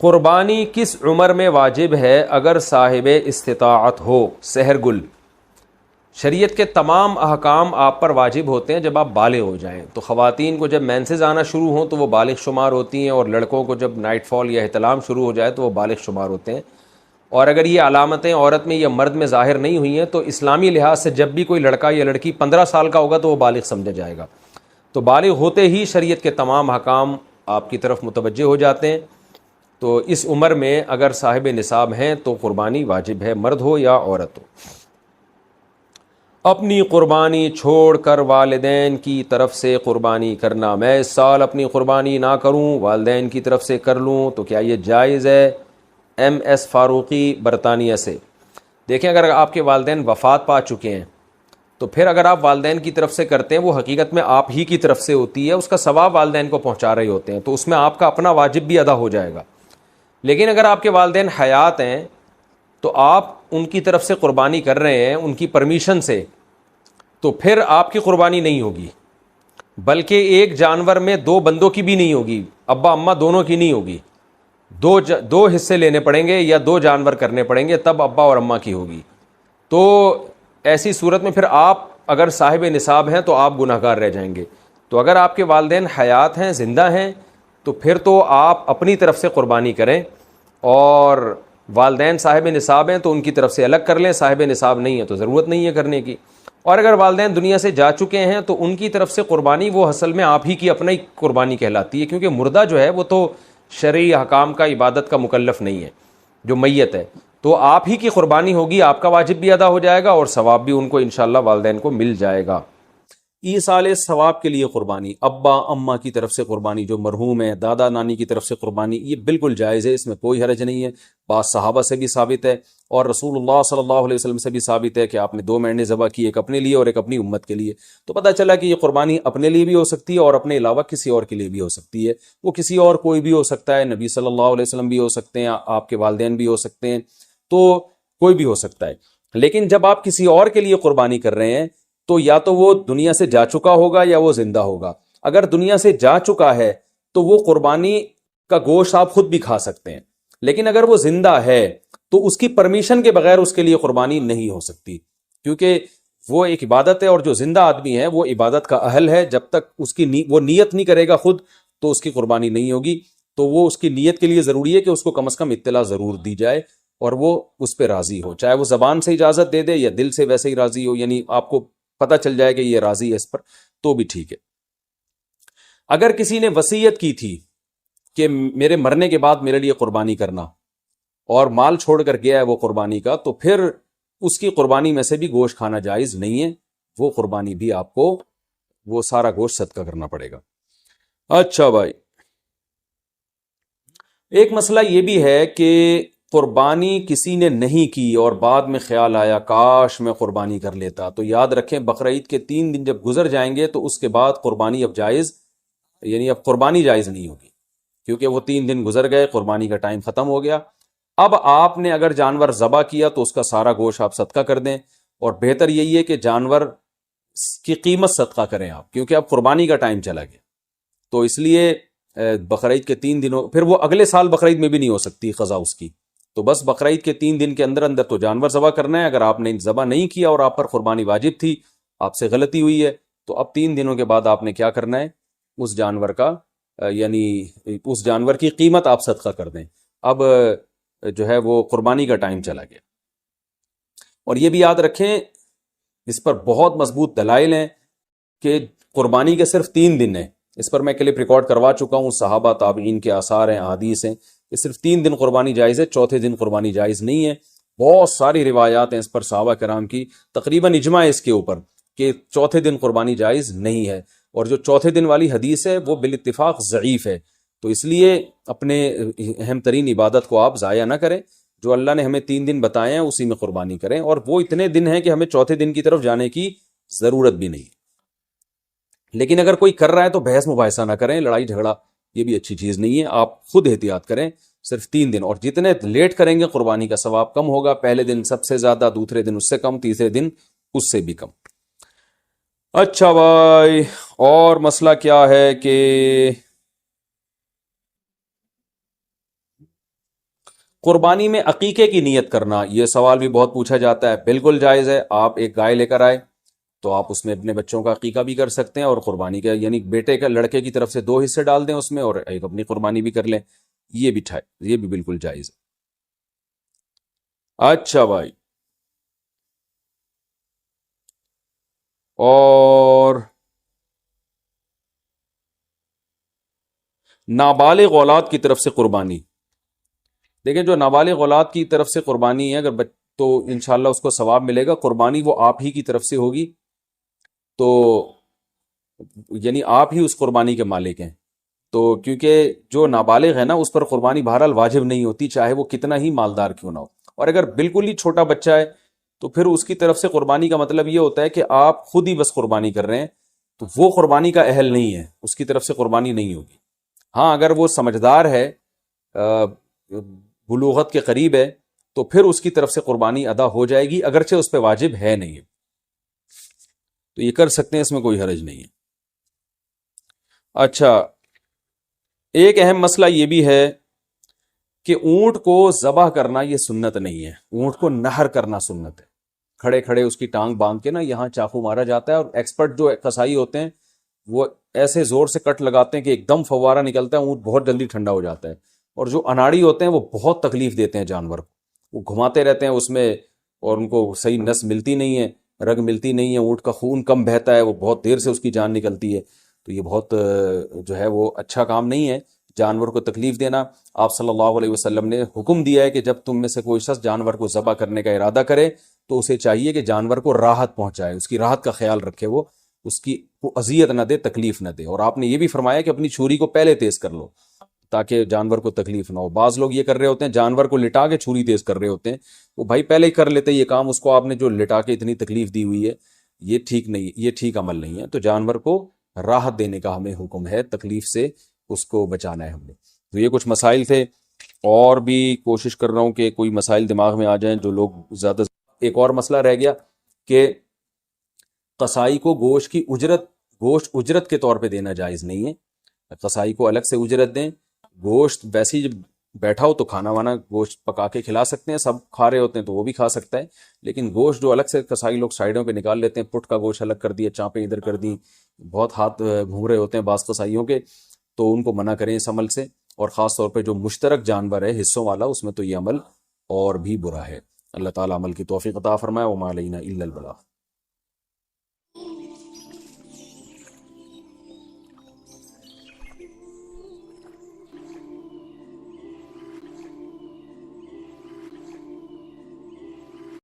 قربانی کس عمر میں واجب ہے اگر صاحب استطاعت ہو؟ سحر گل: شریعت کے تمام احکام آپ پر واجب ہوتے ہیں جب آپ بالغ ہو جائیں. تو خواتین کو جب مینسز آنا شروع ہوں تو وہ بالغ شمار ہوتی ہیں، اور لڑکوں کو جب نائٹ فال یا احتلام شروع ہو جائے تو وہ بالغ شمار ہوتے ہیں. اور اگر یہ علامتیں عورت میں یا مرد میں ظاہر نہیں ہوئی ہیں تو اسلامی لحاظ سے جب بھی کوئی لڑکا یا لڑکی 15 سال کا ہوگا تو وہ بالغ سمجھا جائے گا. تو بالغ ہوتے ہی شریعت کے تمام احکام آپ کی طرف متوجہ ہو جاتے ہیں. تو اس عمر میں اگر صاحب نصاب ہیں تو قربانی واجب ہے، مرد ہو یا عورت ہو. اپنی قربانی چھوڑ کر والدین کی طرف سے قربانی کرنا: میں اس سال اپنی قربانی نہ کروں، والدین کی طرف سے کر لوں، تو کیا یہ جائز ہے؟ ایم ایس فاروقی برطانیہ سے. دیکھیں، اگر آپ کے والدین وفات پا چکے ہیں تو پھر اگر آپ والدین کی طرف سے کرتے ہیں، وہ حقیقت میں آپ ہی کی طرف سے ہوتی ہے، اس کا ثواب والدین کو پہنچا رہے ہوتے ہیں، تو اس میں آپ کا اپنا واجب بھی ادا ہو جائے گا. لیکن اگر آپ کے والدین حیات ہیں تو آپ ان کی طرف سے قربانی کر رہے ہیں ان کی پرمیشن سے، تو پھر آپ کی قربانی نہیں ہوگی، بلکہ ایک جانور میں دو بندوں کی بھی نہیں ہوگی، ابا اماں دونوں کی نہیں ہوگی. دو حصے لینے پڑیں گے یا دو جانور کرنے پڑیں گے، تب ابا اور اماں کی ہوگی. تو ایسی صورت میں پھر آپ اگر صاحب نصاب ہیں تو آپ گناہ گار رہ جائیں گے. تو اگر آپ کے والدین حیات ہیں، زندہ ہیں، تو پھر تو آپ اپنی طرف سے قربانی کریں، اور والدین صاحب نصاب ہیں تو ان کی طرف سے الگ کر لیں، صاحب نصاب نہیں ہے تو ضرورت نہیں ہے کرنے کی. اور اگر والدین دنیا سے جا چکے ہیں تو ان کی طرف سے قربانی وہ اصل میں آپ ہی کی اپنا ہی قربانی کہلاتی ہے، کیونکہ مردہ جو ہے وہ تو شرعی احکام کا، عبادت کا مکلف نہیں ہے، جو میت ہے. تو آپ ہی کی قربانی ہوگی، آپ کا واجب بھی ادا ہو جائے گا اور ثواب بھی ان کو انشاءاللہ والدین کو مل جائے گا. ایصال ثواب کے لیے قربانی: ابا اماں کی طرف سے قربانی، جو مرحوم ہے، دادا نانی کی طرف سے قربانی، یہ بالکل جائز ہے، اس میں کوئی حرج نہیں ہے. بعض صحابہ سے بھی ثابت ہے اور رسول اللہ صلی اللہ علیہ وسلم سے بھی ثابت ہے کہ آپ نے 2 مینڈے ذبح کی، ایک اپنے لیے اور ایک اپنی امت کے لیے. تو پتہ چلا کہ یہ قربانی اپنے لیے بھی ہو سکتی ہے اور اپنے علاوہ کسی اور کے لیے بھی ہو سکتی ہے. وہ کسی اور کوئی بھی ہو سکتا ہے، نبی صلی اللہ علیہ وسلم بھی ہو سکتے ہیں، آپ کے والدین بھی ہو سکتے ہیں، تو کوئی بھی ہو سکتا ہے. لیکن جب آپ کسی اور کے لیے قربانی کر رہے ہیں تو یا تو وہ دنیا سے جا چکا ہوگا یا وہ زندہ ہوگا. اگر دنیا سے جا چکا ہے تو وہ قربانی کا گوشت آپ خود بھی کھا سکتے ہیں، لیکن اگر وہ زندہ ہے تو اس کی پرمیشن کے بغیر اس کے لیے قربانی نہیں ہو سکتی، کیونکہ وہ ایک عبادت ہے، اور جو زندہ آدمی ہے وہ عبادت کا اہل ہے. جب تک اس کی وہ نیت نہیں کرے گا خود تو اس کی قربانی نہیں ہوگی. تو وہ اس کی نیت کے لیے ضروری ہے کہ اس کو کم از کم اطلاع ضرور دی جائے اور وہ اس پہ راضی ہو، چاہے وہ زبان سے اجازت دے دے یا دل سے ویسے ہی راضی ہو، یعنی آپ کو پتہ چل جائے کہ یہ راضی ہے اس پر، تو بھی ٹھیک ہے. اگر کسی نے وصیت کی تھی کہ میرے مرنے کے بعد میرے لیے قربانی کرنا، اور مال چھوڑ کر گیا ہے وہ قربانی کا، تو پھر اس کی قربانی میں سے بھی گوشت کھانا جائز نہیں ہے. وہ قربانی بھی آپ کو وہ سارا گوشت صدقہ کرنا پڑے گا. اچھا بھائی، ایک مسئلہ یہ بھی ہے کہ قربانی کسی نے نہیں کی اور بعد میں خیال آیا کاش میں قربانی کر لیتا، تو یاد رکھیں بقرعید کے 3 دن جب گزر جائیں گے تو اس کے بعد قربانی اب جائز، یعنی اب قربانی جائز نہیں ہوگی، کیونکہ وہ 3 دن گزر گئے، قربانی کا ٹائم ختم ہو گیا. اب آپ نے اگر جانور ذبح کیا تو اس کا سارا گوشت آپ صدقہ کر دیں، اور بہتر یہی ہے کہ جانور کی قیمت صدقہ کریں آپ، کیونکہ اب قربانی کا ٹائم چلا گیا. تو اس لیے بقرعید کے 3 دنوں، پھر وہ اگلے سال بقرعید میں بھی نہیں ہو سکتی قضا اس کی، تو بس بقرعید کے 3 دن کے اندر اندر تو جانور ذبح کرنا ہے. اگر آپ نے ذبح نہیں کیا اور آپ پر قربانی واجب تھی، آپ سے غلطی ہوئی ہے، تو اب 3 دنوں کے بعد آپ نے کیا کرنا ہے، اس جانور کا یعنی اس جانور کی قیمت آپ صدقہ کر دیں. اب جو ہے وہ قربانی کا ٹائم چلا گیا. اور یہ بھی یاد رکھیں، اس پر بہت مضبوط دلائل ہیں کہ قربانی کے صرف 3 دن ہیں. اس پر میں کلپ ریکارڈ کروا چکا ہوں، صحابہ تابعین کے آثار ہیں، احادیث ہیں کہ صرف 3 دن قربانی جائز ہے، چوتھے دن قربانی جائز نہیں ہے. بہت ساری روایات ہیں اس پر صحابہ کرام کی، تقریباً اجماع ہے اس کے اوپر کہ چوتھے دن قربانی جائز نہیں ہے. اور جو چوتھے دن والی حدیث ہے وہ بالاتفاق ضعیف ہے. تو اس لیے اپنے اہم ترین عبادت کو آپ ضائع نہ کریں. جو اللہ نے ہمیں 3 دن بتائے ہیں اسی میں قربانی کریں، اور وہ اتنے دن ہیں کہ ہمیں چوتھے دن کی طرف جانے کی ضرورت بھی نہیں. لیکن اگر کوئی کر رہا ہے تو بحث مباحثہ نہ کریں، لڑائی جھگڑا یہ بھی اچھی چیز نہیں ہے. آپ خود احتیاط کریں، صرف 3 دن، اور جتنے لیٹ کریں گے قربانی کا ثواب کم ہوگا. پہلے دن سب سے زیادہ، دوسرے دن اس سے کم، تیسرے دن اس سے بھی کم. اچھا بھائی، اور مسئلہ کیا ہے کہ قربانی میں عقیقے کی نیت کرنا، یہ سوال بھی بہت پوچھا جاتا ہے. بالکل جائز ہے. آپ ایک گائے لے کر آئے تو آپ اس میں اپنے بچوں کا عقیقہ بھی کر سکتے ہیں، اور قربانی کا یعنی بیٹے کا لڑکے کی طرف سے 2 حصے ڈال دیں اس میں، اور ایک اپنی قربانی بھی کر لیں. یہ بھی بالکل جائز ہے. اچھا بھائی، اور نابالغ اولاد کی طرف سے قربانی. دیکھیں جو نابالغ اولاد کی طرف سے قربانی ہے اگر تو انشاءاللہ اس کو ثواب ملے گا. قربانی وہ آپ ہی کی طرف سے ہوگی، تو یعنی آپ ہی اس قربانی کے مالک ہیں. تو کیونکہ جو نابالغ ہے نا اس پر قربانی بہرحال واجب نہیں ہوتی، چاہے وہ کتنا ہی مالدار کیوں نہ ہو. اور اگر بالکل ہی چھوٹا بچہ ہے تو پھر اس کی طرف سے قربانی کا مطلب یہ ہوتا ہے کہ آپ خود ہی بس قربانی کر رہے ہیں، تو وہ قربانی کا اہل نہیں ہے، اس کی طرف سے قربانی نہیں ہوگی. ہاں اگر وہ سمجھدار ہے، بلوغت کے قریب ہے، تو پھر اس کی طرف سے قربانی ادا ہو جائے گی، اگرچہ اس پہ واجب ہے نہیں، تو یہ کر سکتے ہیں، اس میں کوئی حرج نہیں ہے. اچھا، ایک اہم مسئلہ یہ بھی ہے کہ اونٹ کو ذبح کرنا یہ سنت نہیں ہے. اونٹ کو نہر کرنا سنت ہے. کھڑے کھڑے اس کی ٹانگ باندھ کے نا یہاں چاقو مارا جاتا ہے، اور ایکسپرٹ جو قصائی ہوتے ہیں وہ ایسے زور سے کٹ لگاتے ہیں کہ ایک دم فوارہ نکلتا ہے، اونٹ بہت جلدی ٹھنڈا ہو جاتا ہے. اور جو اناڑی ہوتے ہیں وہ بہت تکلیف دیتے ہیں جانور کو، وہ گھماتے رہتے ہیں اس میں، اور ان کو صحیح نس ملتی نہیں ہے، رگ ملتی نہیں ہے، اونٹ کا خون کم بہتا ہے، وہ بہت دیر سے اس کی جان نکلتی ہے. تو یہ بہت جو ہے وہ اچھا کام نہیں ہے جانور کو تکلیف دینا. آپ صلی اللہ علیہ وسلم نے حکم دیا ہے کہ جب تم میں سے کوئی شخص جانور کو ذبح کرنے کا ارادہ کرے تو اسے چاہیے کہ جانور کو راحت پہنچائے، اس کی راحت کا خیال رکھے، وہ اس کی اذیت نہ دے، تکلیف نہ دے. اور آپ نے یہ بھی فرمایا کہ اپنی چھری کو پہلے تیز کر لو تاکہ جانور کو تکلیف نہ ہو. بعض لوگ یہ کر رہے ہوتے ہیں، جانور کو لٹا کے چھری تیز کر رہے ہوتے ہیں. وہ بھائی پہلے ہی کر لیتے یہ کام، اس کو آپ نے جو لٹا کے اتنی تکلیف دی ہوئی ہے، یہ ٹھیک نہیں، یہ ٹھیک عمل نہیں ہے. تو جانور کو راحت دینے کا ہمیں حکم ہے، تکلیف سے اس کو بچانا ہے ہم نے. تو یہ کچھ مسائل تھے، اور بھی کوشش کر رہا ہوں کہ کوئی مسائل دماغ میں آ جائیں جو لوگ زیادہ. ایک اور مسئلہ رہ گیا کہ قصائی کو گوشت اجرت کے طور پہ دینا جائز نہیں ہے. قصائی کو الگ سے اجرت دیں. گوشت ویسے ہی جب بیٹھا ہو تو کھانا وانا گوشت پکا کے کھلا سکتے ہیں، سب کھا رہے ہوتے ہیں تو وہ بھی کھا سکتا ہے. لیکن گوشت جو الگ سے قصائی لوگ سائڈوں پہ نکال لیتے ہیں، پٹ کا گوشت الگ کر دیا، چانپیں ادھر کر دی، بہت ہاتھ گھوم رہے ہوتے ہیں بعض قصائیوں کے، تو ان کو منع کریں اس عمل سے. اور خاص طور پہ جو مشترک جانور ہے حصوں والا، اس میں تو یہ عمل اور بھی برا ہے. اللہ تعالیٰ عمل کی توفیق عطا فرمائے. وما علینا الا البلاغ.